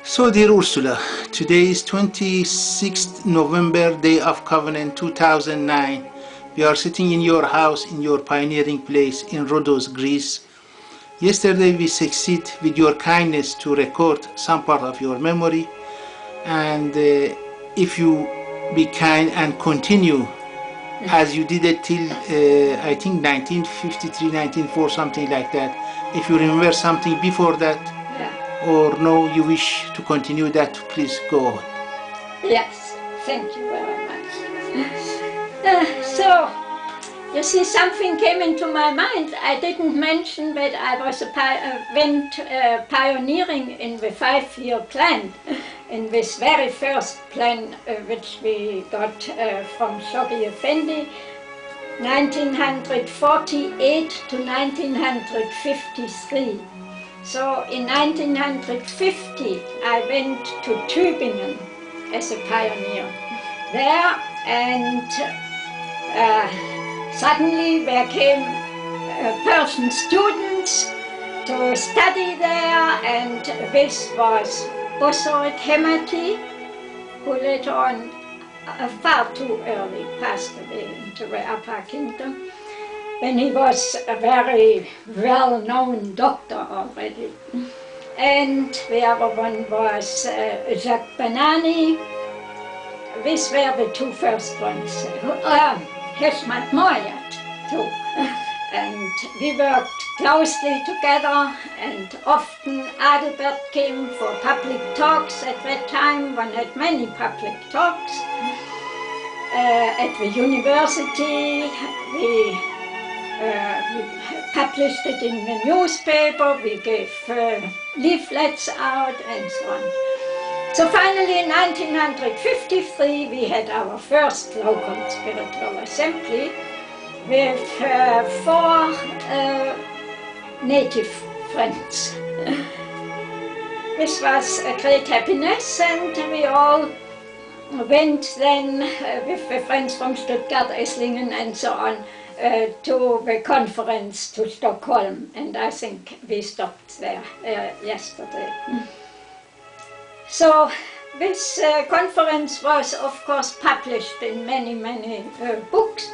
So dear Ursula, today is 26th November, Day of Covenant 2009. We are sitting in your house in your pioneering place in Rhodes, Greece. Yesterday we succeeded with your kindness to record some part of your memory, and if you be kind and continue as you did it till I think 1953, 1904, something like that. If you remember something before that, or no, you wish to continue that, please go on. Yes, thank you very much. So, you see, something came into my mind. I didn't mention that I was went pioneering in the 5-year plan, in this very first plan which we got from Shoghi Effendi, 1948 to 1953. So in 1950 I went to Tübingen as a pioneer there, and suddenly there came Persian students to study there, and this was Bosorit Hemati, who later on far too early passed away into the Upper Kingdom, when he was a very well-known doctor already. And the other one was Jacques Benani. These were the two first ones. Heshmat Moyat too. And we worked closely together, and often Adelbert came for public talks at that time. One had many public talks. At the university, we published it in the newspaper, we gave leaflets out, and so on. So finally in 1953 we had our first local spiritual assembly with 4 native friends. This was a great happiness, and we all went then with the friends from Stuttgart, Esslingen and so on to the conference to Stockholm, and I think we stopped there yesterday. So this conference was of course published in many books.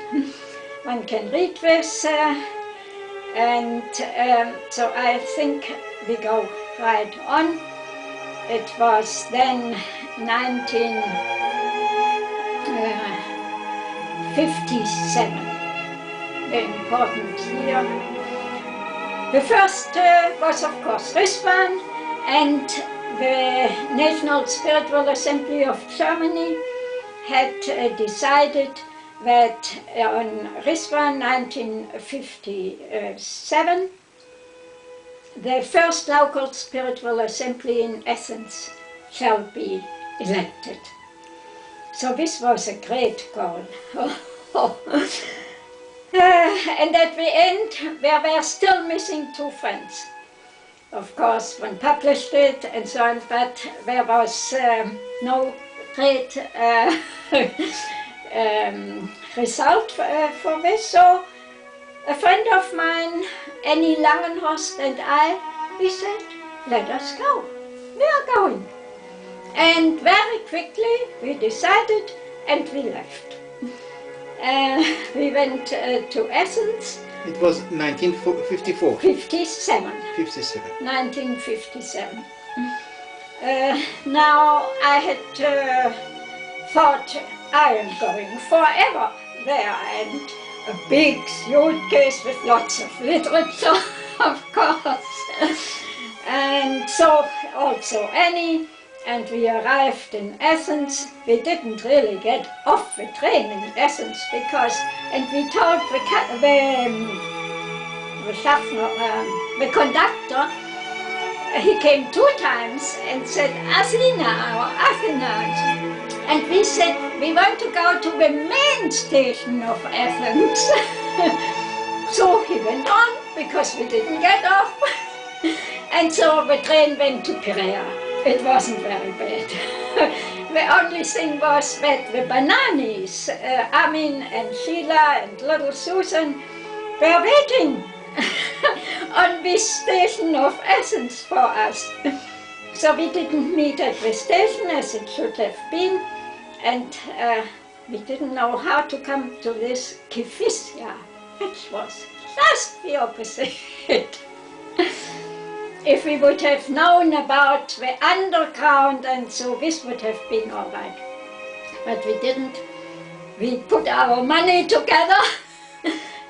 One can read this, and so I think we go right on. It was then 1957. Very important year. The first was of course Rizwan, and the National Spiritual Assembly of Germany had decided that on Rizwan 1957 the first local spiritual assembly in Athens shall be elected. So this was a great goal. And at the end, there were still missing 2 friends. Of course, one published it and so on, but there was no great result for this. So a friend of mine, Annie Langenhorst, and I, we said, let us go. We are going. And very quickly we decided, and we left. We went to Athens. It was 1954. 57. 1957. Now I had thought I am going forever there, and a big suitcase with lots of literature, of course. And so also Annie. And we arrived in Athens. We didn't really get off the train in Athens because, and we told the conductor, he came 2 times and said, Athena or Athena. And we said, we want to go to the main station of Athens. So he went on because we didn't get off. And so the train went to Piraeus. It wasn't very bad. The only thing was that the Bananis, Amin and Sheila and little Susan, were waiting on this station of Athens for us. So we didn't meet at the station as it should have been, and we didn't know how to come to this Kifissia, which was just the opposite. If we would have known about the underground, and so this would have been all right. But we didn't. We put our money together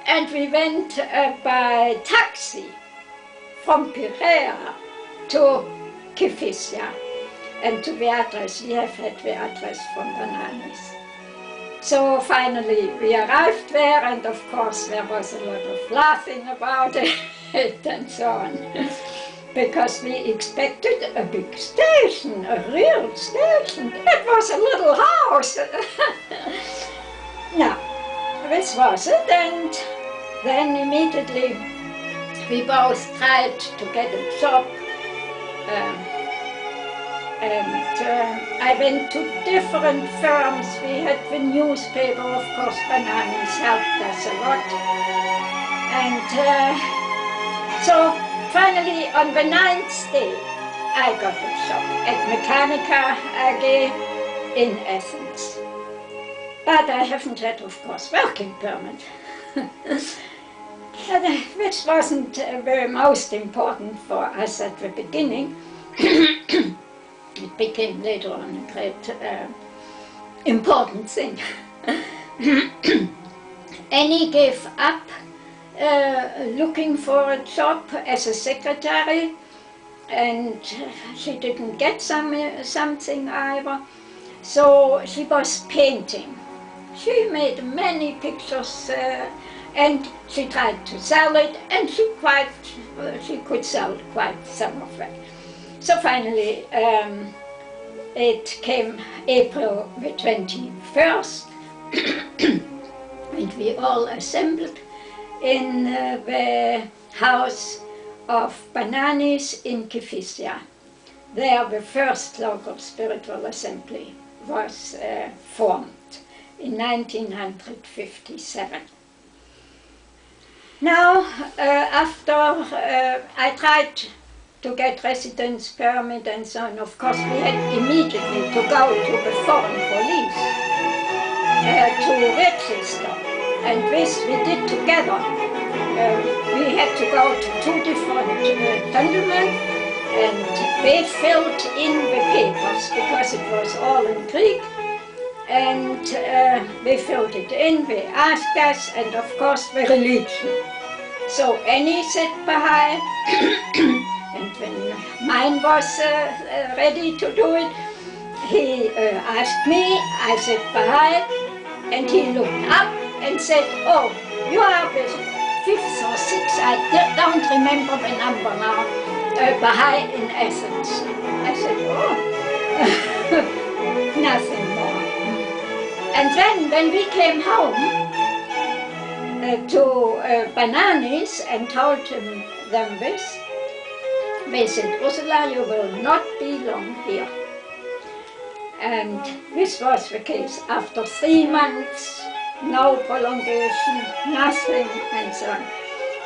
and we went by taxi from Piraeus to Kifissia and to the address. We have had the address from Bananis. So finally we arrived there, and of course there was a lot of laughing about it and so on. Because we expected a big station, a real station. It was a little house. No, this was it, and then immediately we both tried to get a job. I went to different firms. We had the newspaper, of course, Bananis helped us a lot. And so finally, on the 9th day, I got a job at Mechanica AG in Athens. But I haven't had, of course, working permit. Which wasn't very most important for us at the beginning. It became later on a great important thing. Annie gave up looking for a job as a secretary, and she didn't get something either. So she was painting. She made many pictures and she tried to sell it, and she could sell quite some of it. So finally it came April the 21st and we all assembled in the house of Bananis in Kifissia. There the first local spiritual assembly was formed in 1957. Now, after I tried to get residence permit and so on, of course we had immediately to go to the foreign police to register. And this we did together. We had to go to two different gentlemen, and they filled in the papers because it was all in Greek. And they filled it in, they asked us, and of course the religion. So Annie said Bahá'í, and when mine was ready to do it, he asked me, I said Bahá'í, and he looked up and said, oh, you are the 5th or 6th, I don't remember the number now, Bahá'í in Athens. I said, oh, nothing more. And then when we came home to Bananis and told them this, they said, Ursula, you will not be long here. And this was the case. After 3 months, no prolongation, nothing, and so on.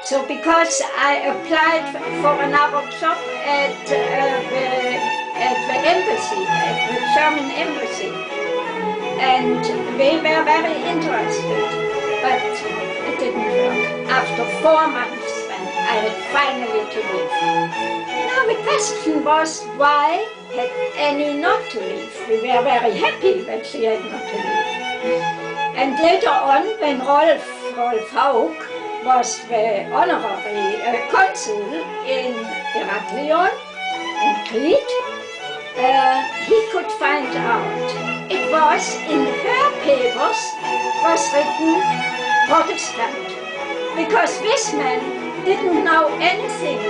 So because I applied for another job at the embassy, at the German embassy, and they were very interested, but it didn't work. After 4 months, then I had finally to leave. Now the question was, why had Annie not to leave? We were very happy that she had not to leave. And later on, when Rolf Haug was the honorary consul in Heraklion, in Crete, he could find out. It was in her papers was written Protestant, because this man didn't know anything.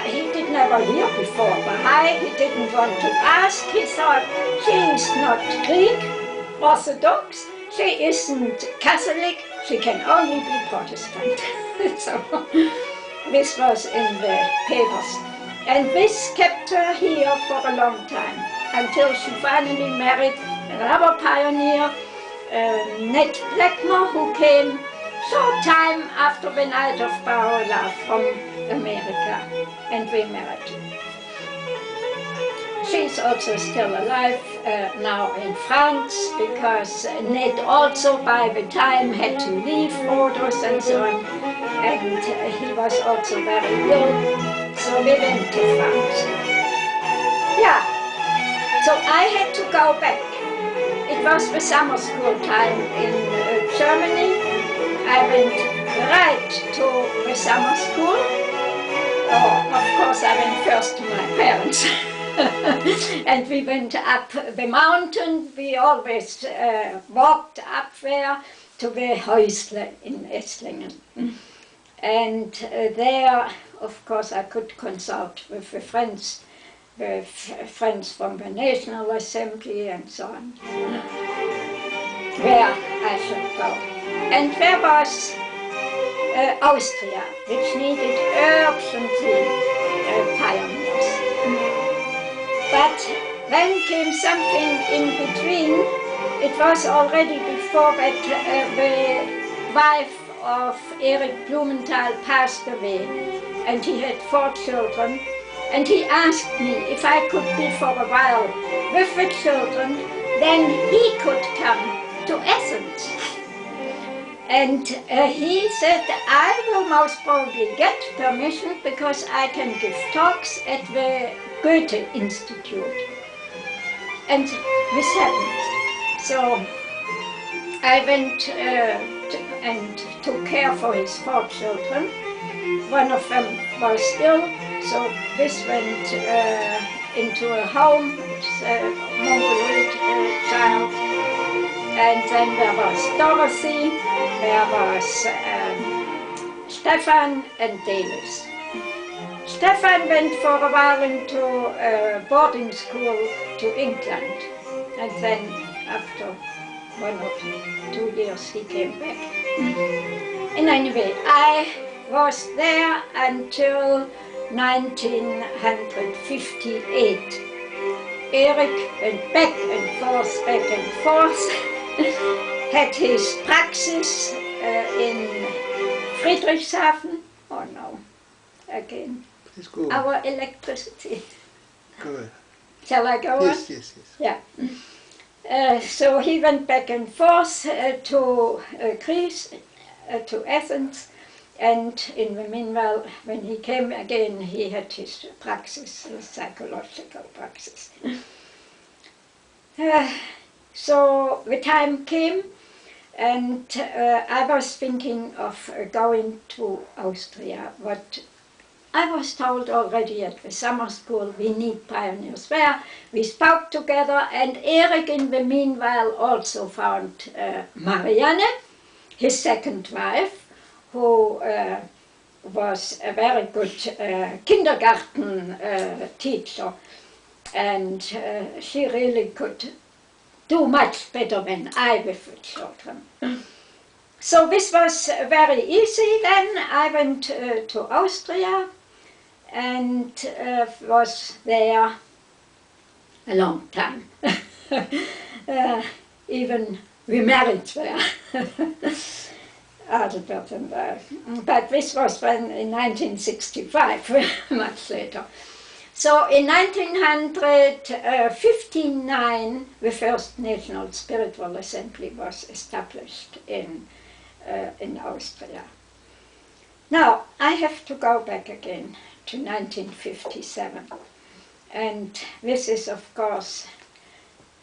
He did never hear before Bahá'í, he didn't want to ask. He thought, she is not Greek Orthodox, she isn't Catholic, she can only be Protestant. So this was in the papers. And this kept her here for a long time, until she finally married another pioneer, Ned Blackmore, who came short time after the night of Baha'u'llah from America, and we married. she's also still alive now in France, because Ned also by the time had to leave Rhodes and so on, and he was also very ill, so we went to France. Yeah, so I had to go back. It was the summer school time in Germany. I went right to the summer school. Oh, of course I went first to my parents. And we went up the mountain. We always walked up there to the Häusle in Esslingen. And there, of course, I could consult with the friends from the National Assembly and so on, where I should go. And there was Austria, which needed urgently pioneers. But then came something in between. It was already before that the wife of Erich Blumenthal passed away, and he had 4 children. And he asked me if I could be for a while with the children, then he could come to Athens. And he said, I will most probably get permission because I can give talks at the Goethe Institute. And this happened. So I went and took care for his 4 children. One of them was ill, so this went into a home, it's a Mongoloid child. And then there was Dorothy, there was Stefan and Davis. Stefan went for a while into boarding school to England, and then after 1 or 2 years he came back. And anyway, I was there until 1958. Erich went back and forth, had his praxis in Friedrichshafen. Oh no, again. Please go. Our electricity. Go ahead. Shall I go Yes, on? yes, yes. Yeah. So he went back and forth to Greece, to Athens, and in the meanwhile, when he came again, he had his praxis, his psychological praxis. So the time came, and I was thinking of going to Austria. What I was told already at the summer school, we need pioneers there. We spoke together, and Erich in the meanwhile also found Marianne, his second wife, who was a very good kindergarten teacher, and she really could do much better than I with the children. So this was very easy. Then I went to Austria and was there a long time. Even we married there. Adelbert and I. But this was when in 1965, much later. So in 1959, the first National Spiritual Assembly was established in Austria. Now, I have to go back again to 1957. And this is, of course,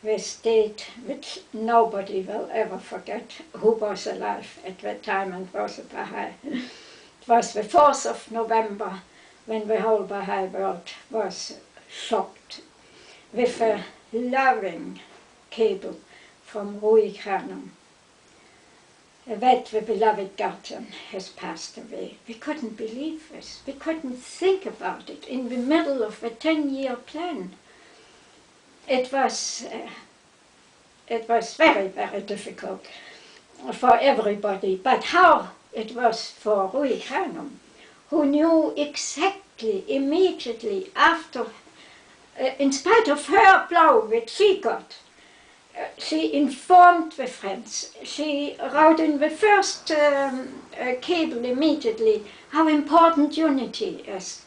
this date which nobody will ever forget who was alive at that time and was a Bahá'í. It was the 4th of November when the whole Bahá'í world was shocked with a loving cable from Rui Khanum that the beloved guardian has passed away. We couldn't believe this. We couldn't think about it in the middle of a 10-year plan. It was very, very difficult for everybody. But how it was for Rui Khanum, who knew exactly, immediately after, in spite of her blow which she got, she informed the friends. She wrote in the first cable immediately how important unity is,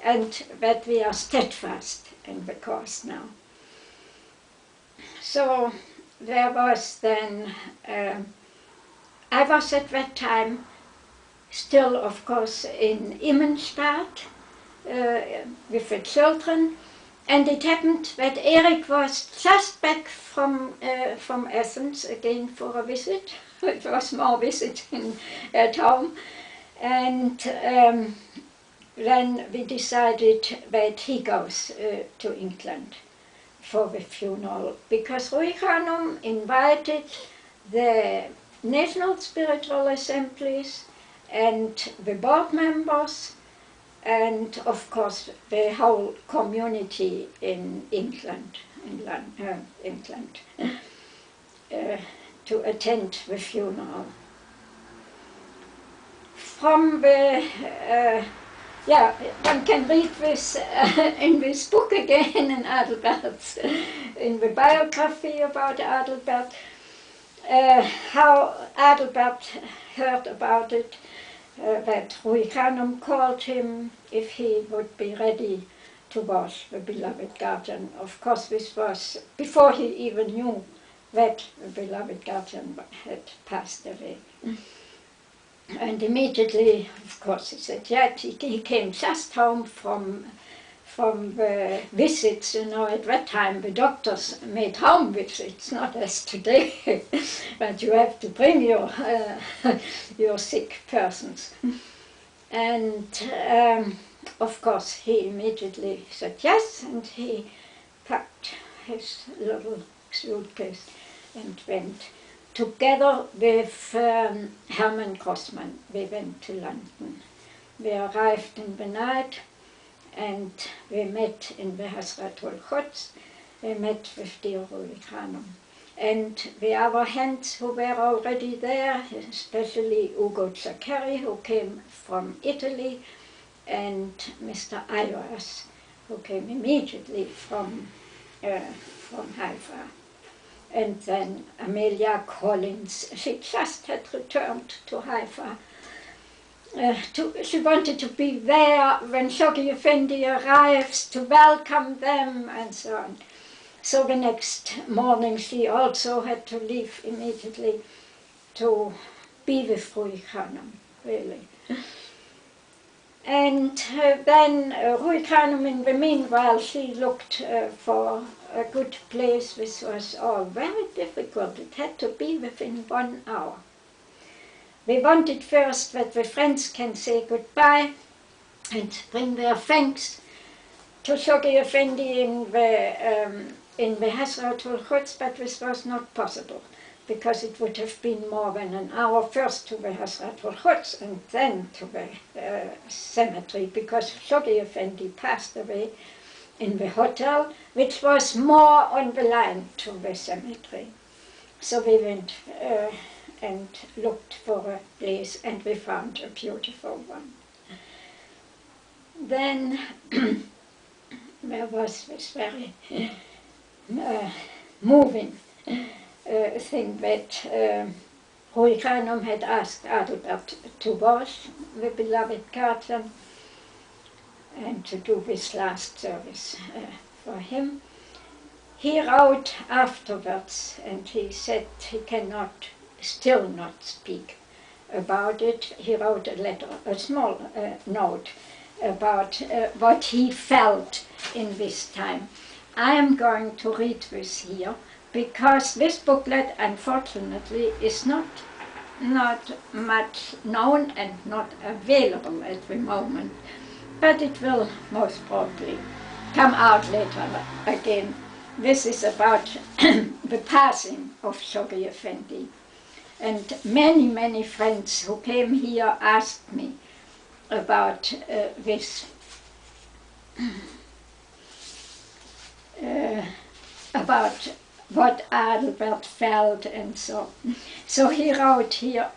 and that we are steadfast in the course now. So there was then, I was at that time still, of course, in Immenstadt with the children, and it happened that Eric was just back from Athens again for a visit. It was more visit at home, and then we decided that he goes to England for the funeral, because Rui Khanum invited the National Spiritual Assemblies and the board members and of course the whole community in England, to attend the funeral. From the one can read this in this book again in Adelbert's, in the biography about Adelbert, how Adelbert heard about it, that Rui Khanum called him if he would be ready to wash the beloved guardian. Of course, this was before he even knew that the beloved guardian had passed away. And immediately, of course, he said, yeah, he came just home from the visits. You know, at that time the doctors made home visits, not as today, but you have to bring your sick persons. And of course he immediately said yes, and he packed his little suitcase and went. Together with Herman Grossman, we went to London. We arrived in the night, and we met in the Hazratul Rhodes. We met with dear Rui Khanum. And the other hands who were already there, especially Ugo Zakeri, who came from Italy, and Mr. Ayers, who came immediately from Haifa. And then Amelia Collins, she just had returned to Haifa. She wanted to be there when Shoghi Effendi arrives, to welcome them and so on. So the next morning she also had to leave immediately to be with Rui Khanum, really. And then Rui Khanum, in the meanwhile, she looked for a good place. This was all very difficult. It had to be within 1 hour. We wanted first that the friends can say goodbye and bring their thanks to Shoghi Effendi in the Hazratul Rhodes, but this was not possible, because it would have been more than an hour first to the Hazratul Rhodes and then to the cemetery, because Shoghi Effendi passed away in the hotel, which was more on the line to the cemetery. So we went and looked for a place, and we found a beautiful one. Then there was this very moving thing that Rui Khanum had asked Adelbert to wash the beloved guardian and to do this last service for him. He wrote afterwards, and he said he cannot, still not speak about it. He wrote a letter, a small note about what he felt in this time. I am going to read this here, because this booklet, unfortunately, is not much known and not available at the moment, but it will most probably come out later again. This is about the passing of Shoghi Effendi. And many, many friends who came here asked me about this, about what Adelbert felt and so. So he wrote here,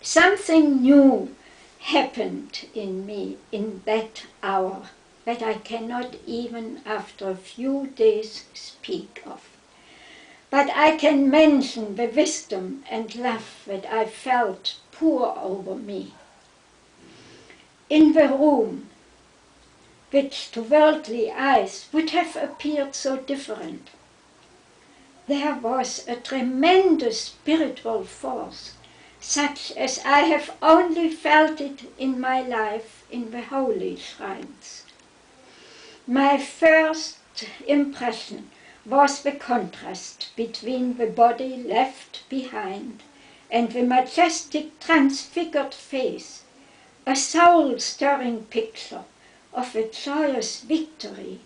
something new happened in me in that hour that I cannot even after a few days speak of. But I can mention the wisdom and love that I felt pour over me. in the room, which to worldly eyes would have appeared so different, there was a tremendous spiritual force, such as I have only felt it in my life in the holy shrines. My first impression was the contrast between the body left behind and the majestic transfigured face, a soul-stirring picture of a joyous victory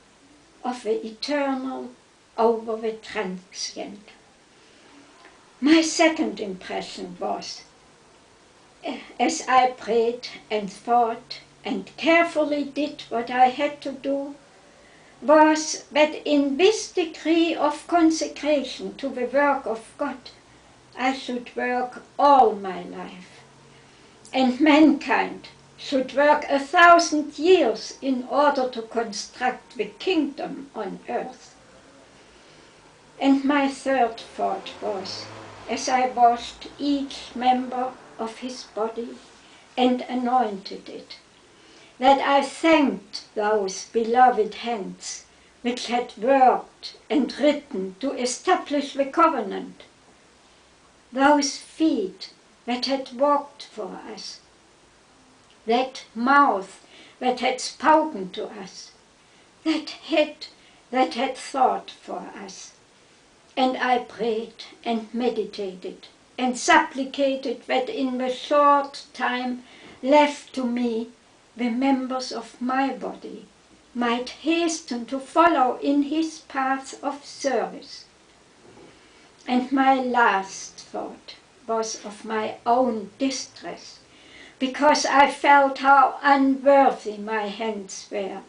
of the eternal over the transient. My second impression was, as I prayed and thought and carefully did what I had to do, was that in this degree of consecration to the work of God, I should work all my life, and mankind should work 1,000 years in order to construct the kingdom on earth. And my third thought was, as I washed each member of his body and anointed it, that I thanked those beloved hands which had worked and written to establish the covenant, those feet that had walked for us, that mouth that had spoken to us, that head that had thought for us. And I prayed and meditated and supplicated that in the short time left to me, the members of my body might hasten to follow in his path of service. And my last thought was of my own distress, because I felt how unworthy my hands were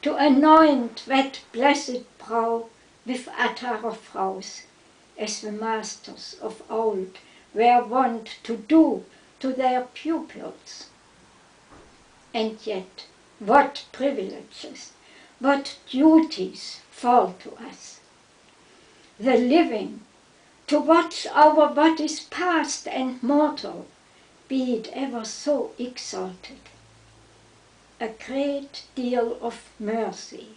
to anoint that blessed brow with attar of rose, as the masters of old were wont to do to their pupils. And yet, what privileges, what duties fall to us. The living, to watch our bodies past and mortal, be it ever so exalted. A great deal of mercy,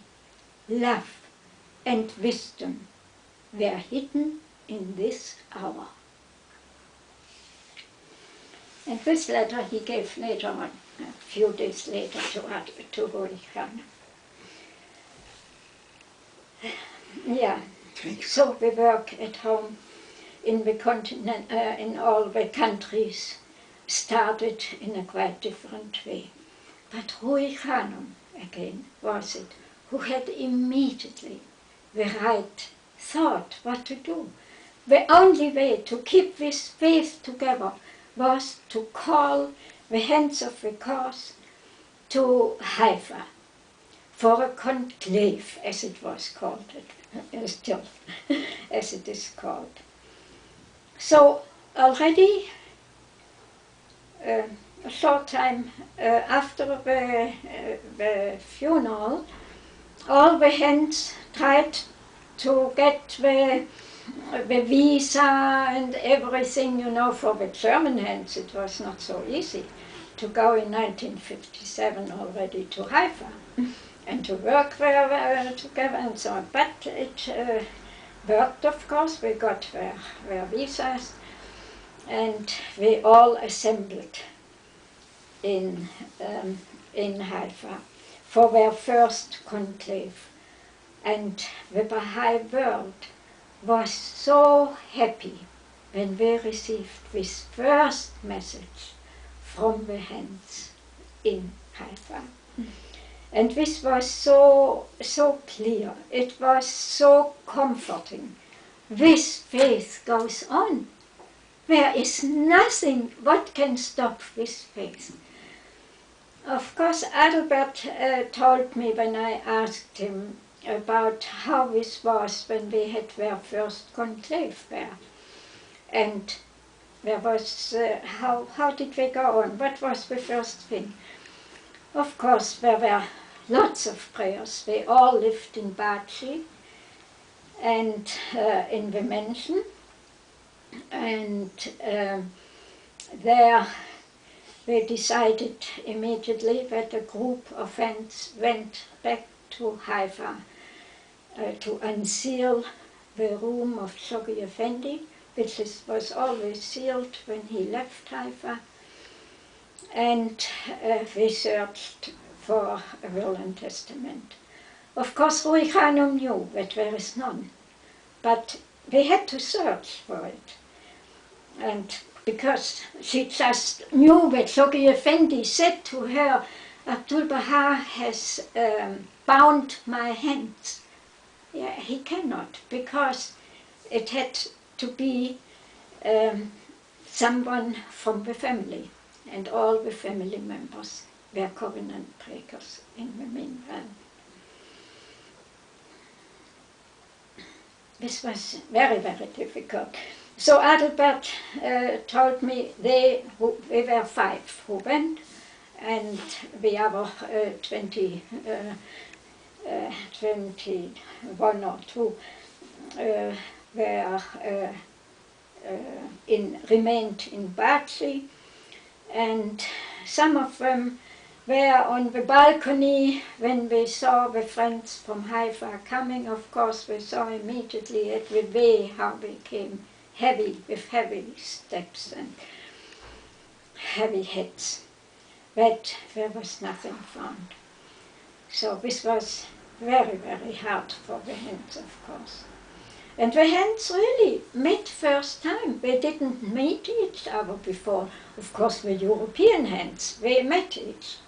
love, and wisdom were hidden in this hour. And this letter he gave later on, a few days later, to Rohani. Yeah, so we work at home in the continent, in all the countries, started in a quite different way. But Rohani, again, was it, who had immediately the right thought what to do. The only way to keep this faith together was to call the hands of the cause to Haifa for a conclave, as it was called, still as it is called. So already a short time after the funeral, all the hands tried to get the visa and everything, you know. For the German hands it was not so easy to go in 1957 already to Haifa and to work there together and so on. But it worked, of course. We got their visas and we all assembled in Haifa for their first conclave. And the Bahá'í world was so happy when we received this first message from the hands in Haifa. And this was so clear, it was so comforting. This faith goes on. There is nothing what can stop this faith. Of course, Adelbert told me when I asked him about how this was when we had their first conclave there. And there was, how did we go on? What was the first thing? Of course, there were lots of prayers. We all lived in Bahá'í and in the mansion. And there they decided immediately that a group of friends went back to Haifa to unseal the room of Shoghi Effendi, which was always sealed when he left Haifa, and we searched for a will and testament. Of course, Ruhi Khanum knew that there is none, but we had to search for it. And because she just knew that Shoghi Effendi said to her, Abdul Baha has bound my hands. Yeah, he cannot, because it had to be someone from the family, and all the family members were covenant breakers in the meanwhile. This was very, very difficult. So Adelbert told me we were 5 who went, and the other 21 or 2 remained in Bahá'í, and some of them were on the balcony when we saw the friends from Haifa coming. Of course, we saw immediately at the way how they came heavy, with heavy steps and heavy heads, but there was nothing found. So this was very, very hard for the Hens, of course. And the Hens really met first time. They didn't meet each other before. Of course, the European Hens, they met each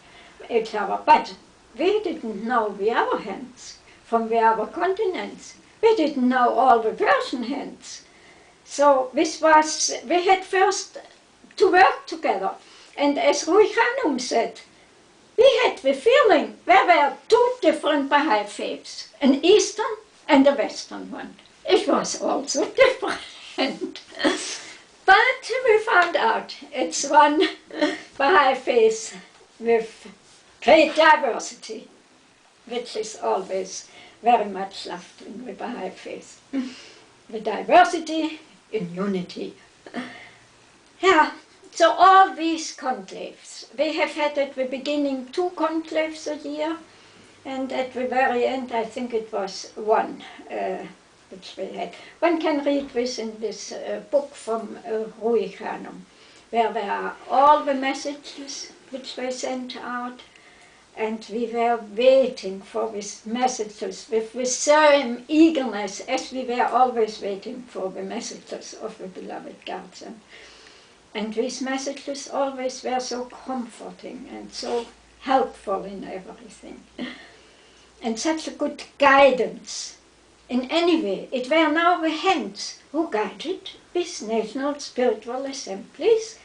other, but we didn't know the other Hens from the other continents. We didn't know all the Persian Hens. So this was, we had first to work together. And as Ruhi Khanum said, we had the feeling there were 2 different Bahá'í faiths, an Eastern and a Western one. It was also different. But we found out it's one Bahá'í faith with great diversity, which is always very much loved in the Bahá'í faith. The diversity in unity. Yeah, so all these conclaves, we have had at the beginning 2 conclaves a year, and at the very end I think it was 1 which we had. One can read this in this book from Ruhi Khanum, where there are all the messages which they sent out, and we were waiting for these messages with the same eagerness as we were always waiting for the messages of the beloved guardian. And these messages always were so comforting and so helpful in everything. And such a good guidance in any way. It were now the Hens who guided these national spiritual assemblies.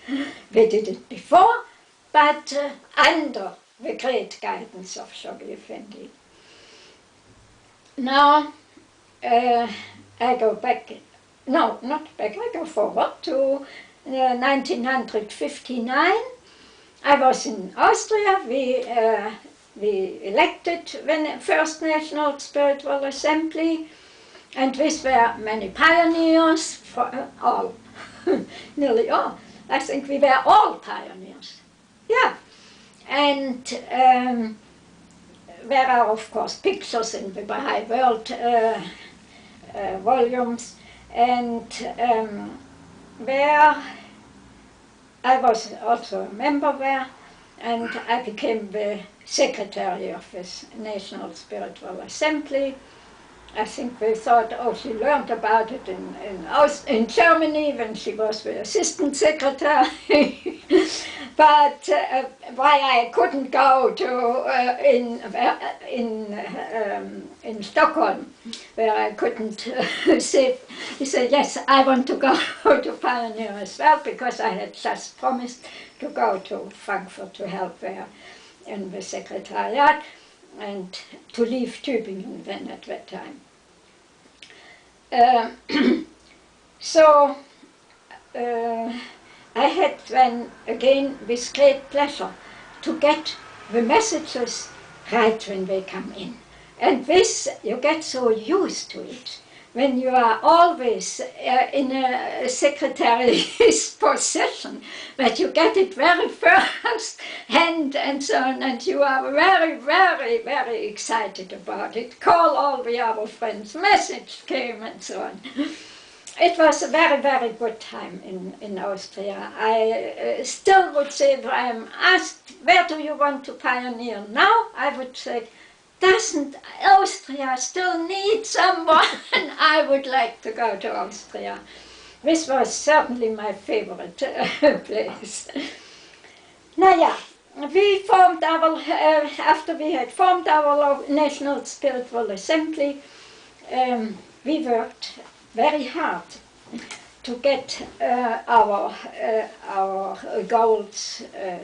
They did it before, but under the great guidance of Shoghi Effendi. Now I go back, no, not back, I go forward to 1959. I was in Austria. We elected the first National Spiritual Assembly, and these were many pioneers, all, nearly all. I think we were all pioneers, yeah. And there are, of course, pictures in the Bahá'í World volumes, and where I was also a member there, and I became the secretary of this National Spiritual Assembly. I think they thought, oh, she learned about it in Germany when she was the assistant secretary. But why I couldn't go to in Stockholm, where I couldn't sit, he said, yes, I want to go to Pioneer as well, because I had just promised to go to Frankfurt to help there in the secretariat, and to leave Tübingen then at that time. So I had then again with great pleasure to get the messages right when they come in. And this, you get so used to it, when you are always in a secretary's possession, that you get it very first hand and so on, and you are very, very, very excited about it. Call all the other friends, message came and so on. It was a very, very good time in Austria. I still would say, if I am asked, where do you want to pioneer now? I would say, doesn't Austria still need someone? I would like to go to Austria. This was certainly my favorite place. Now, yeah, we formed our, after we had formed our National Spiritual Assembly, we worked very hard to get our goals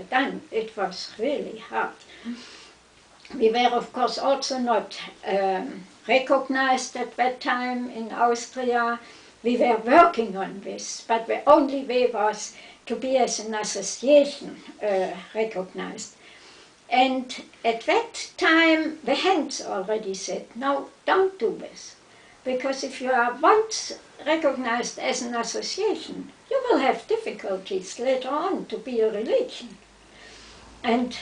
done. It was really hard. We were, of course, also not recognized at that time in Austria. We were working on this, but the only way was to be as an association recognized. And at that time, the Hands already said, no, don't do this. Because if you are once recognized as an association, you will have difficulties later on to be a religion. And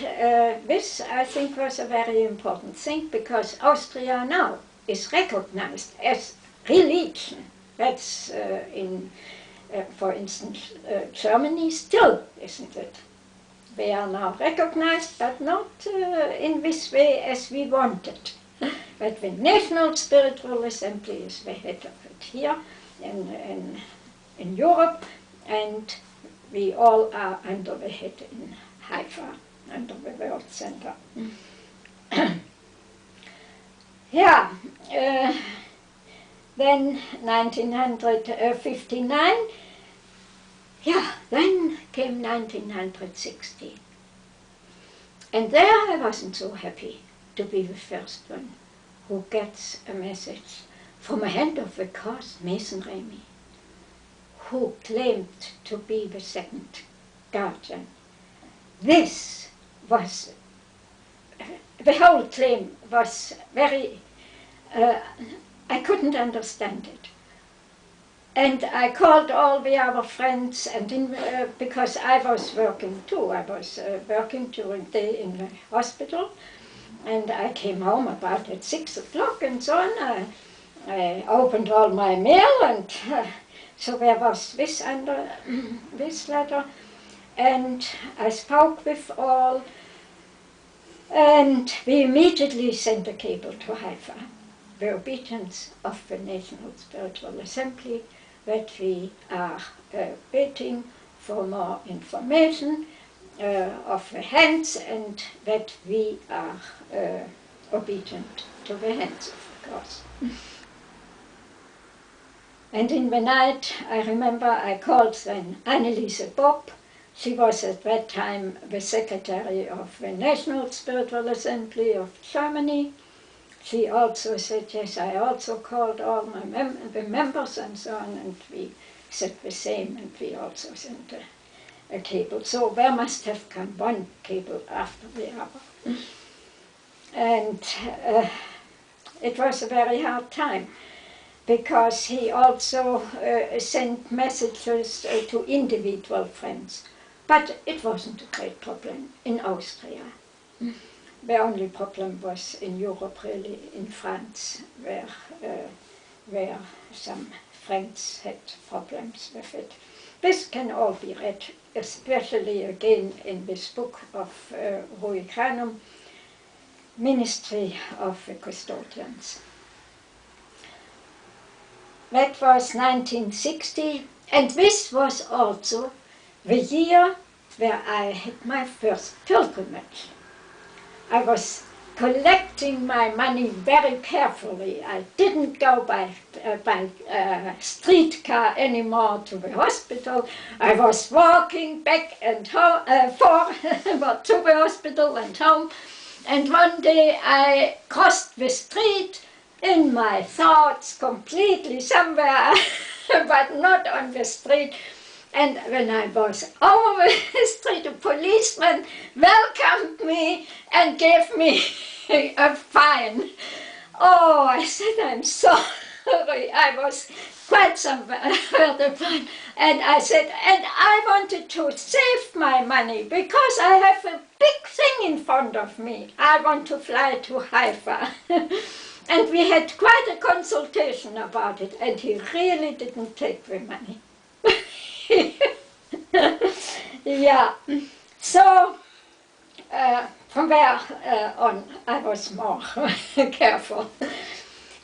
this, I think, was a very important thing, because Austria now is recognized as religion. That's for instance, Germany still, isn't it? They are now recognized, but not in this way as we wanted. But the National Spiritual Assembly is the head of it here in Europe, and we all are under the head in Haifa, under the World Center. Yeah, then 1959, yeah, then came 1960. And there I wasn't so happy to be the first one who gets a message from a hand of the cross, Mason Remy, who claimed to be the second guardian. This was, the whole claim was very, I couldn't understand it. And I called all the other friends, and because I was working too, I was working during the day in the hospital, and I came home about at 6 o'clock and so on. I opened all my mail, and so there was this under this letter, and I spoke with all, and we immediately sent a cable to Haifa, the obedience of the National Spiritual Assembly, that we are waiting for more information of the Hands, and that we are obedient to the Hands, of course. And in the night, I remember I called then Anneliese Bob. She was at that time the secretary of the National Spiritual Assembly of Germany. She also said, yes, I also called all my the members and so on, and we said the same, and we also sent a cable. So there must have come one cable after the other. And it was a very hard time, because he also sent messages to individual friends. But it wasn't a great problem in Austria. The only problem was in Europe, really, in France, where some friends had problems with it. This can all be read, especially again in this book of Rui Granum, Ministry of the Custodians. That was 1960, and this was also the year where I had my first pilgrimage. I was collecting my money very carefully. I didn't go by streetcar anymore to the hospital. I was walking back and home, to the hospital and home. And one day I crossed the street in my thoughts completely somewhere, but not on the street. And when I was over the street, a policeman welcomed me and gave me a fine. Oh, I said, I'm sorry, I was quite somewhere to find. And I said, and I wanted to save my money because I have a big thing in front of me. I want to fly to Haifa. And we had quite a consultation about it, and he really didn't take the money. Yeah, so from there on I was more careful.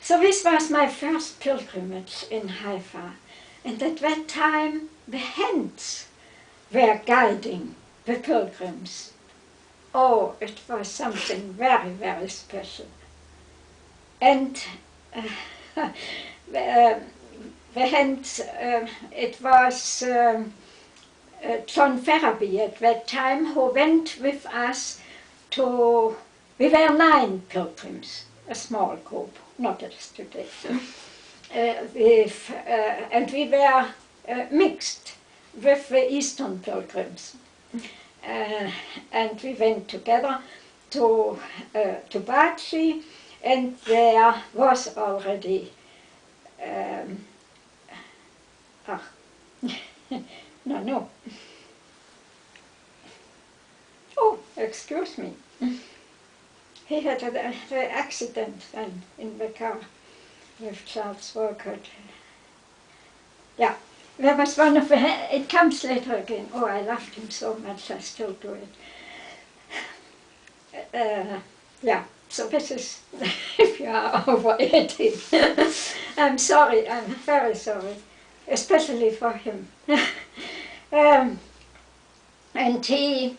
So this was my first pilgrimage in Haifa, and at that time the hens were guiding the pilgrims. Oh, it was something very, very special. And the hens, it was John Ferraby at that time who went with us to, we were 9 pilgrims, a small group, not as today. And we were mixed with the Eastern pilgrims. And we went together to Bahá'í, and there was already no. Oh, excuse me. He had an accident then in the car with Charles Walcott. Yeah, there was one of the, it comes later again. Oh, I loved him so much, I still do it. Yeah, so this is, if you are over 80. I'm sorry, I'm very sorry, especially for him. And he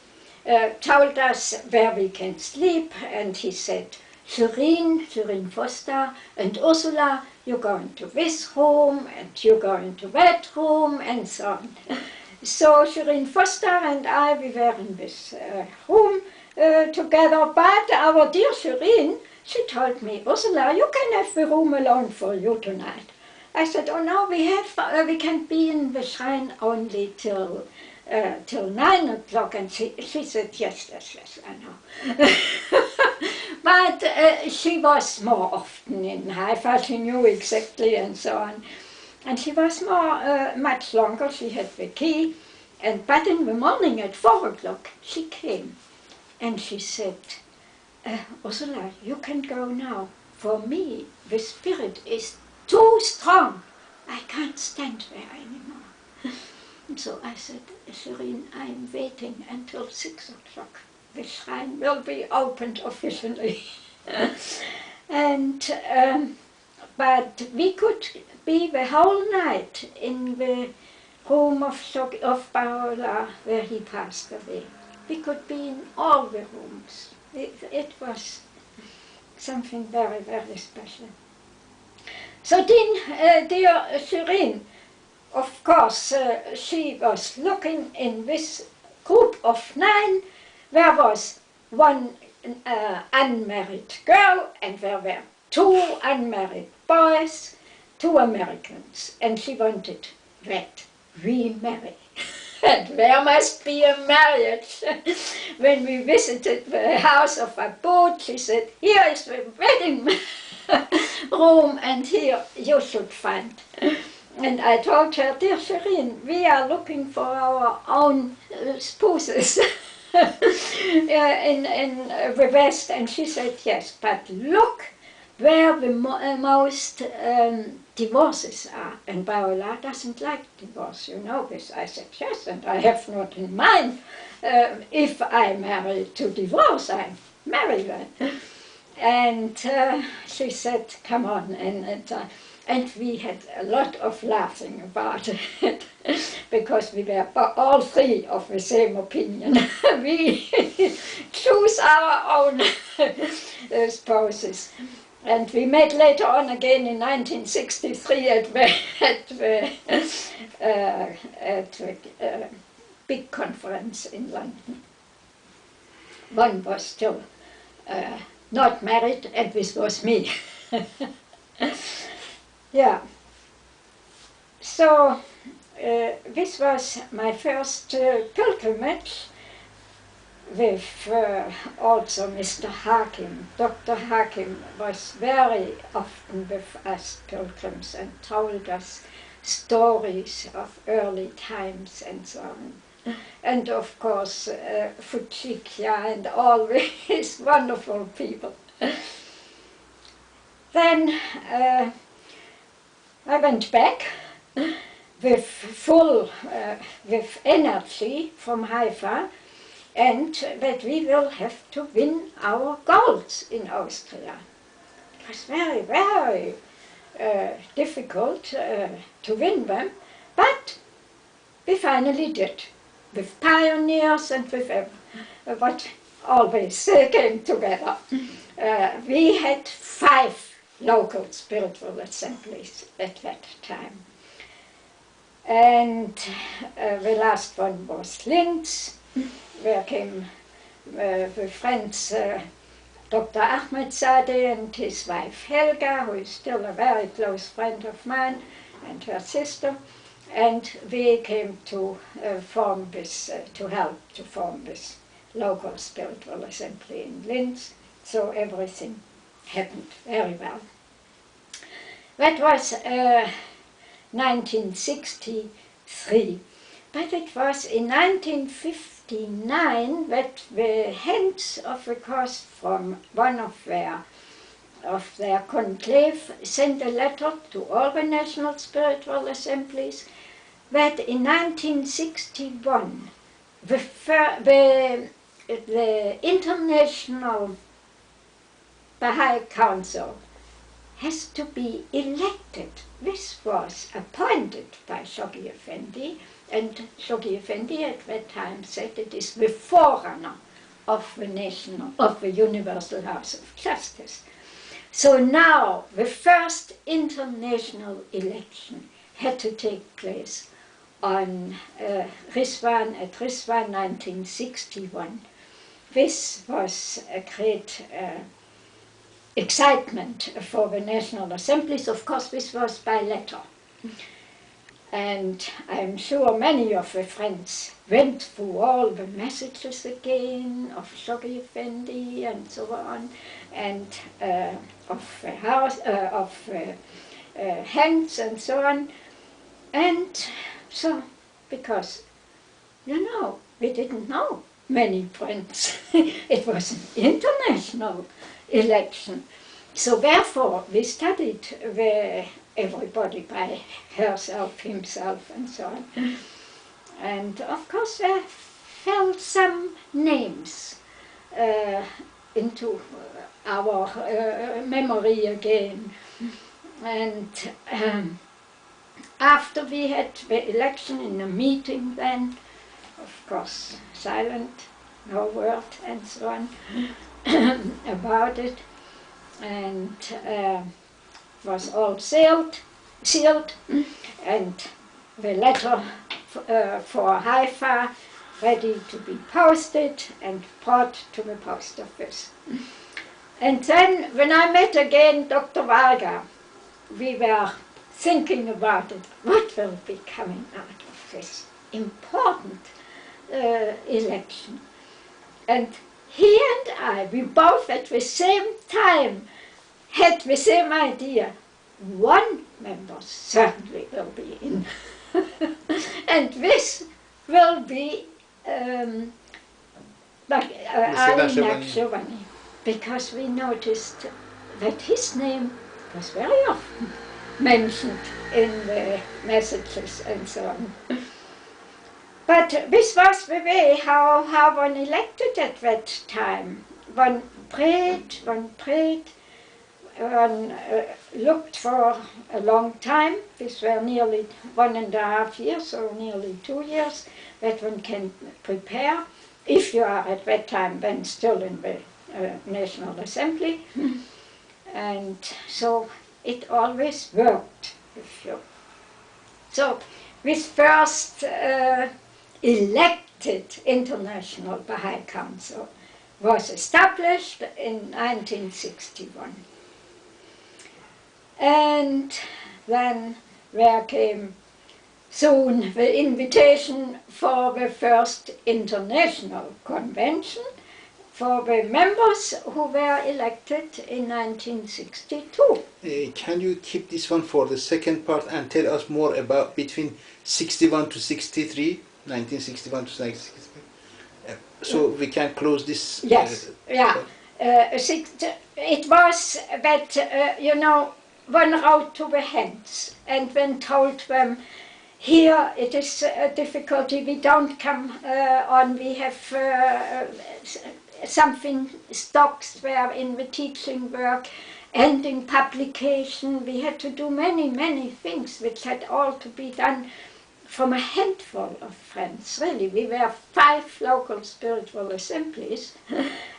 told us where we can sleep, and he said, Shireen Foster, and Ursula, you're going to this room, and you're going to that room, and so on. So Shireen Foster and I, we were in this room together, but our dear Shireen, she told me, Ursula, you can have the room alone for you tonight. I said, oh no, we can be in the shrine only till 9 o'clock, and she said, yes, I know. But she was more often in Haifa, she knew exactly, and so on. And she was much longer, she had the key, but in the morning at 4 o'clock, she came, and she said, Ursula, you can go now. For me, the spirit is too strong. I can't stand there anymore. And so I said, Shireen, I'm waiting until 6 o'clock. The shrine will be opened officially. And but we could be the whole night in the room of Bahá'í where he passed away. We could be in all the rooms. It was something very, very special. So then, dear Shireen, of course, she was looking in this group of 9. There was one unmarried girl, and there were 2 unmarried boys, 2 Americans, and she wanted that we marry. And there must be a marriage. When we visited the house of Adelbert, she said, here is the wedding room, and here you should find. And I told her, dear Shireen, we are looking for our own spouses in the West. And she said, yes, but look where the most divorces are. And Bahá'í doesn't like divorce, you know this. I said, yes, and I have not in mind if I marry to divorce, I marry them. And she said, come on, and we had a lot of laughing about it, because we were all 3 of the same opinion. We choose our own spouses. And we met later on again in 1963 at the big conference in London. One was still not married, and this was me. Yeah. So this was my first pilgrimage, with also Mr. Hakim. Dr. Hakim was very often with us pilgrims and told us stories of early times and so on. And of course, Fujikia and all these wonderful people. Then I went back with with energy from Haifa, and that we will have to win our goals in Austria. It was very, very difficult to win them, but we finally did, with pioneers and with what always came together. We had 5 local spiritual assemblies at that time. And the last one was Linz, where came the friends Dr. Ahmed Zadeh and his wife Helga, who is still a very close friend of mine, and her sister. And we came to form this, to help to form this local spiritual assembly in Linz. So everything happened very well. That was 1963, but it was in 1959 that the heads of the course from one of their conclave sent a letter to all the national spiritual assemblies that in 1961 the International Bahá'í Council has to be elected. This was appointed by Shoghi Effendi, and Shoghi Effendi at that time said it is the forerunner of the Universal House of Justice. So now the first international election had to take place on Rizwan 1961. This was a great excitement for the National Assemblies. Of course, this was by letter. And I'm sure many of the friends went through all the messages again of Shoghi Effendi and so on, and of the house, hands and so on. And so, because, you know, we didn't know many friends. It was an international election. So therefore we studied everybody by herself, himself, and so on. And of course there fell some names into our memory again. And after we had the election in a meeting then, of course silent, no word and so on about it, and was all sealed, and the letter for Haifa ready to be posted and brought to the post office. And then when I met again Dr. Varga, we were thinking about it, what will be coming out of this important election. And he and I, we both at the same time had the same idea. One member certainly will be in. And this will be Ali Naqshbandi, because we noticed that his name was very often mentioned in the messages and so on. But this was the way how one elected at that time. One prayed, one looked for a long time. These were nearly 1.5 years, or nearly 2 years, that one can prepare, if you are at that time then still in the National Assembly. And so it always worked with you. So this first elected International Bahá'í Council was established in 1961. And then there came soon the invitation for the first international convention for the members who were elected in 1962. Can you keep this one for the second part and tell us more about between 61 to 63, 1961 to 1963? So we can close this. Yes, yeah. It was that, you know, one wrote to the hands and then told them, here it is a difficulty, we don't come on, we have something stocks were in the teaching work and in publication. We had to do many things which had all to be done from a handful of friends, really. We were 5 local spiritual assemblies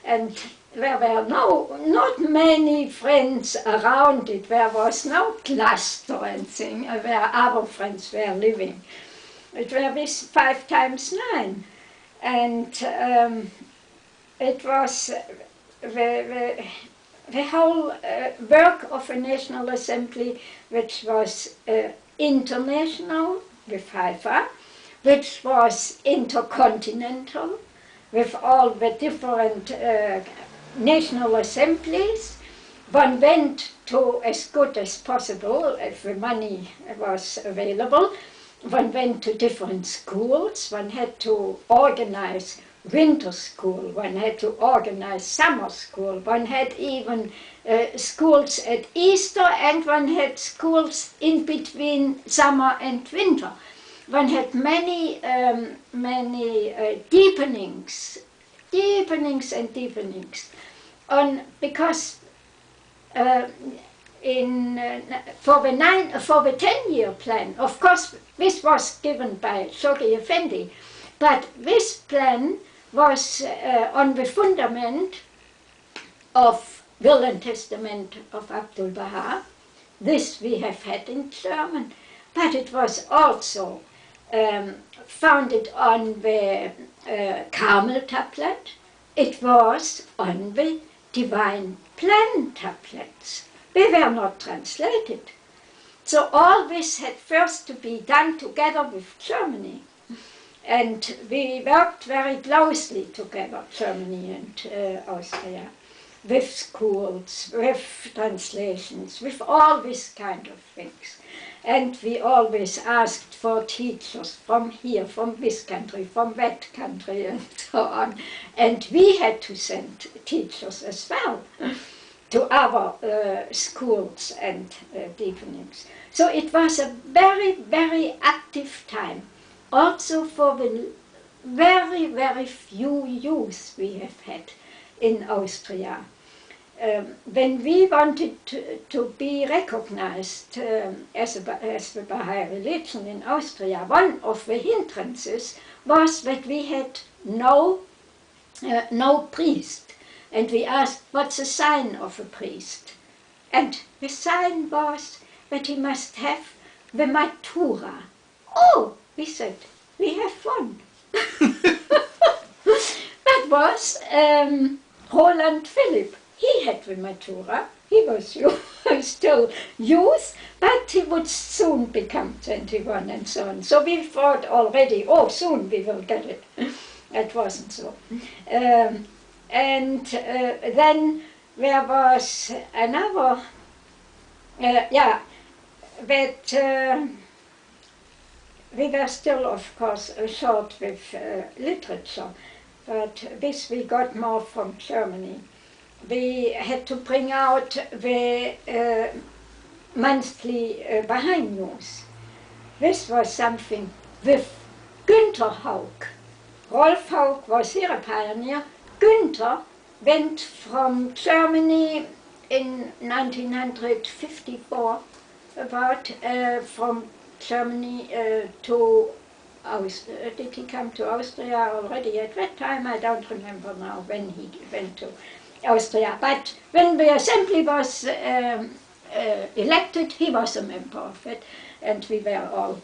and there were not many friends around it. There was no cluster and thing where other friends were living. It were this 5 times 9. And it was the whole work of a National Assembly, which was international with Haifa, which was intercontinental with all the different national assemblies. One went to as good as possible if the money was available. One went to different schools. One had to organize winter school, one had to organize summer school, one had even schools at Easter, and one had schools in between summer and winter. One had many deepenings and deepenings. Because for the 10-year plan, of course, this was given by Shoghi Effendi, but this plan was on the fundament of Will and Testament of Abdul Baha. This we have had in German, but it was also founded on the Carmel tablet. It was on the Divine Plan tablets. They were not translated. So all this had first to be done together with Germany. And we worked very closely together, Germany and Austria, with schools, with translations, with all these kind of things. And we always asked for teachers from here, from this country, from that country, and so on. And we had to send teachers as well to our schools and deepenings. So it was a very active time. Also for the very few youth we have had in Austria. When we wanted to be recognized as the Bahá'í religion in Austria, one of the hindrances was that we had no priest. And we asked, what's the sign of a priest? And the sign was that he must have the Matura. Oh! We said, we have one. That was Roland Philipp. He had the Matura. He was still youth, but he would soon become 21 and so on. So we thought already, oh, soon we will get it. It wasn't so. Then there was another, that we were still, of course, short with literature, but this we got more from Germany. We had to bring out the monthly Bahá'í news. This was something with Günther Haug. Rolf Haug was here a pioneer. Günther went from Germany in 1954, about from Germany to Austria. Did he come to Austria already at that time? I don't remember now when he went to Austria. But when the assembly was elected, he was a member of it, and we were all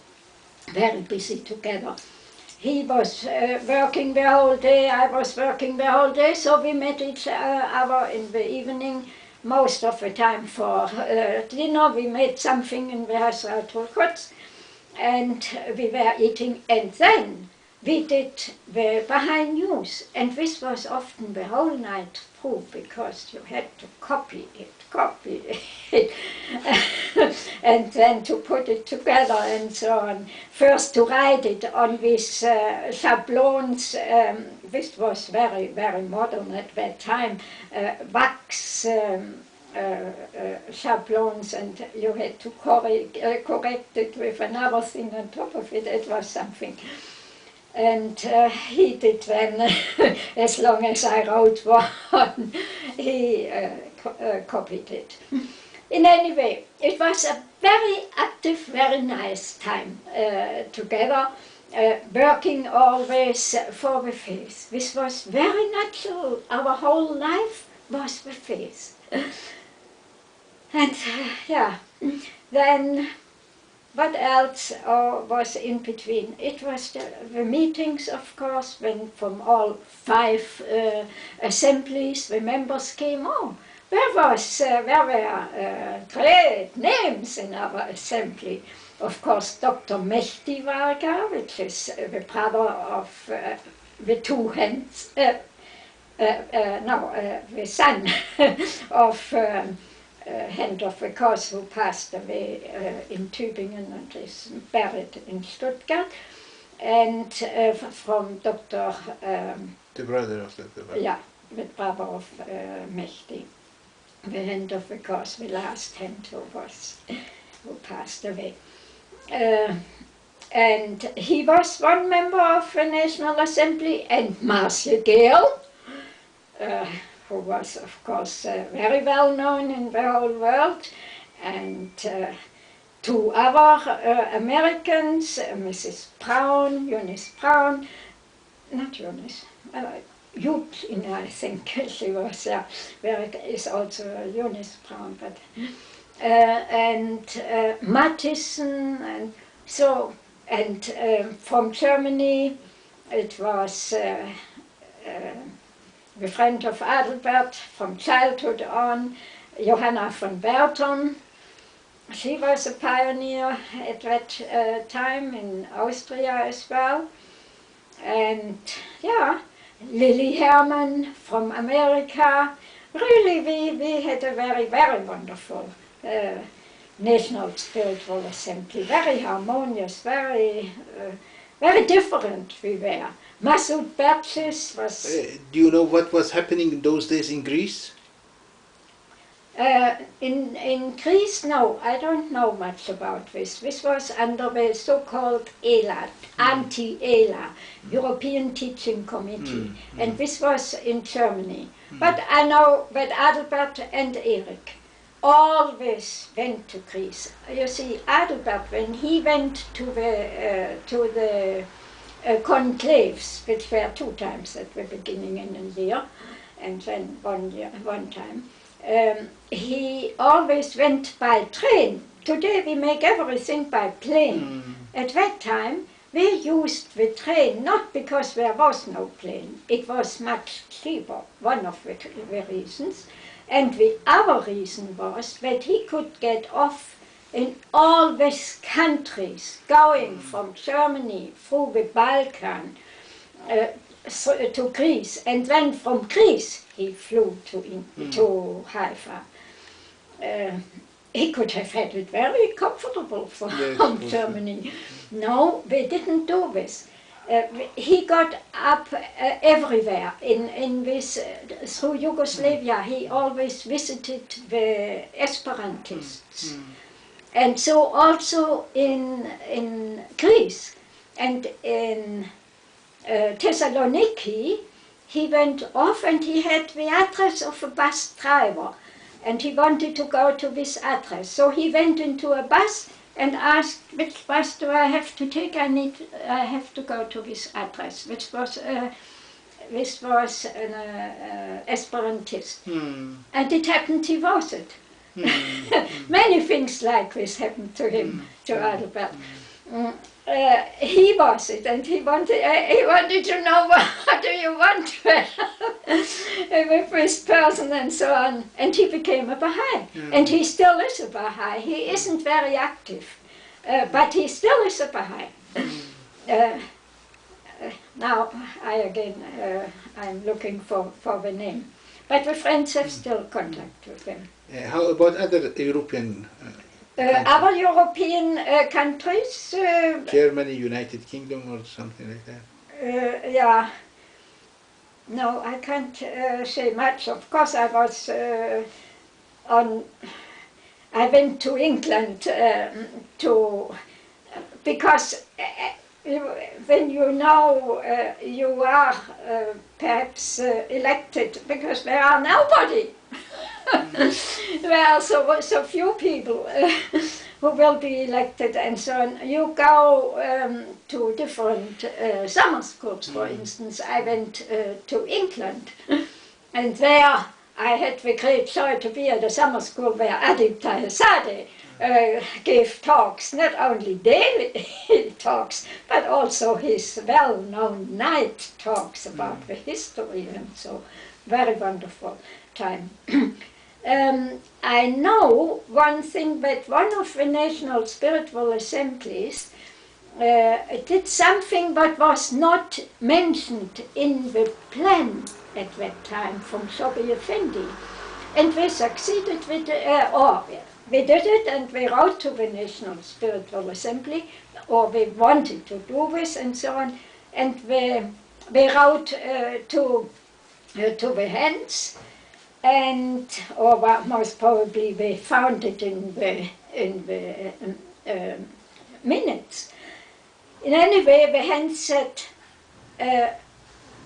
very busy together. He was working the whole day, I was working the whole day, so we met each other in the evening, most of the time for dinner. We made something in the Hasratul Quds, and we were eating, and then we did the Bahá'í news, and this was often the whole night through, because you had to copy it, and then to put it together and so on. First to write it on these schablons, this was very, very modern at that time, wax schablons, and you had to correct it with another thing on top of it. It was something. And he did then, as long as I wrote one, he copied it. In any way, it was a very active, very nice time together, working always for the faith. This was very natural. Our whole life was the faith. And yeah, then what else was in between? It was the meetings, of course, when from all 5 assemblies the members came. Oh, there were great names in our assembly. Of course, Dr. Mehdi Varga, which is the brother of the 2 hands, the son of hand of the cause, who passed away in Tübingen and is buried in Stuttgart, and from Dr. The brother of the yeah, the brother of Mehdi, the hand of the cause, the last hand who passed away. And he was one member of the National Assembly, and Marcia Gale, who was, of course, very well known in the whole world, and 2 other Americans, Mrs. Brown, Eunice Brown, not Eunice, Eugene, I think she was, yeah, there is also Eunice Brown, but, and Mattison, and so, and from Germany, it was the friend of Adelbert from childhood on, Johanna von Bertern. She was a pioneer at that time in Austria as well. And yeah, Lily Herman from America. Really, we had a very, very wonderful National Spiritual Assembly. Very harmonious, very different we were. Masoud Berchis was... do you know what was happening in those days in Greece? In Greece, no, I don't know much about this. This was under the so-called ELA, anti-ELA, European Teaching Committee, and this was in Germany. But I know that Adelbert and Eric always went to Greece. You see, Adelbert, when he went to the conclaves, which were 2 times at the beginning in a year, and then one time, he always went by train. Today we make everything by plane. At that time we used the train, not because there was no plane, it was much cheaper, one of the reasons, and the other reason was that he could get off in all these countries, going from Germany through the Balkan to Greece, and then from Greece he flew to Haifa. He could have had it very comfortable from Germany. No, we didn't do this. He got up everywhere in this, through Yugoslavia. He always visited the Esperantists. And so also in Greece and in Thessaloniki, he went off and he had the address of a bus driver, and he wanted to go to this address. So he went into a bus and asked, which bus do I have to take? I have to go to this address, which was an Esperantist. And it happened he was it. Many things like this happened to him, to Adelbert. He was it, and he wanted to know, what do you want with this person and so on. And he became a Bahá'í, and he still is a Bahá'í. He isn't very active, but he still is a Bahá'í. Now, I'm looking for the name. But the Friends have still contact with him. How about other European Other European countries? Germany, United Kingdom or something like that? Yeah. No, I can't say much. Of course, I was I went to England because when you know you are perhaps elected, because there are nobody. There are so few people who will be elected and so on. You go to different summer schools, for instance. I went to England, and there I had the great joy to be at a summer school where Adelbert gave talks, not only daily talks, but also his well-known night talks about the history, and so very wonderful time. I know one thing, that one of the national spiritual assemblies did something that was not mentioned in the plan at that time from Sobi Effendi, and we succeeded with, we did it, and we wrote to the National Spiritual Assembly, or we wanted to do this and so on, and we wrote to the hands, and or most probably we found it in the minutes. In any way, the hands said,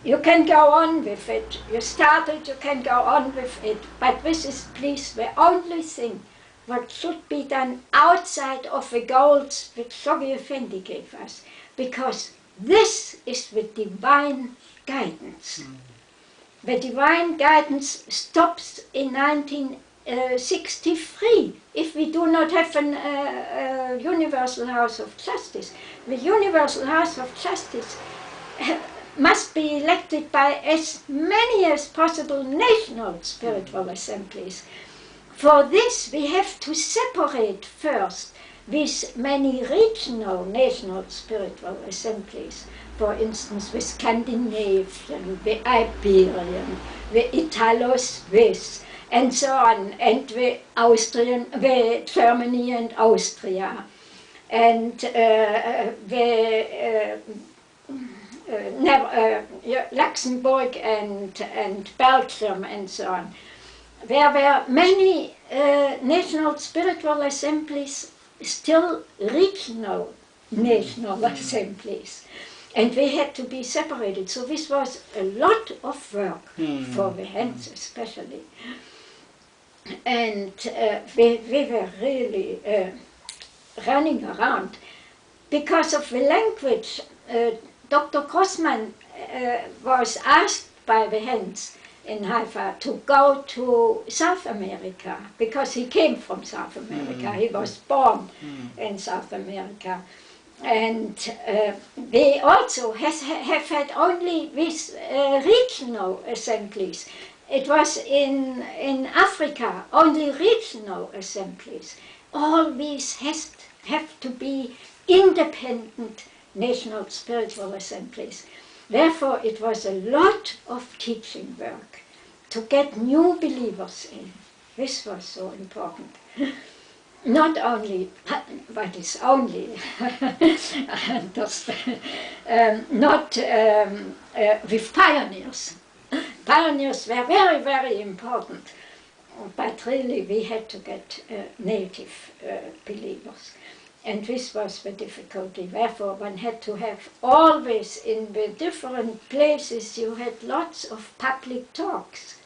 you can go on with it. You started, you can go on with it, but this is, please, the only thing what should be done outside of the goals which Sobi Effendi gave us, because this is the divine guidance. The divine guidance stops in 1963 if we do not have a universal house of justice. The universal house of justice must be elected by as many as possible national spiritual assemblies. For this we have to separate first these many regional national spiritual assemblies. For instance, the Scandinavian, the Iberian, the Italo-Swiss, and so on, and the Austrian, the Germany and Austria, and the Luxembourg and Belgium, and so on. There were many national spiritual assemblies, still regional national assemblies. And they had to be separated, so this was a lot of work for the hands especially. And we were really running around. Because of the language, Dr. Grossman was asked by the hands in Haifa to go to South America, because he came from South America, he was born in South America. And they also have had only these regional assemblies. It was in Africa, only regional assemblies. All these have to be independent national spiritual assemblies. Therefore, it was a lot of teaching work to get new believers in. This was so important. Not only, but it's only, not with pioneers. Pioneers were very, very important, but really we had to get native believers. And this was the difficulty. Therefore, one had to have always in the different places, you had lots of public talks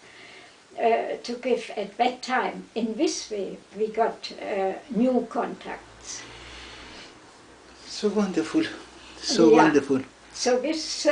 to give at that time. In this way, we got new contacts. So wonderful, so wonderful. So this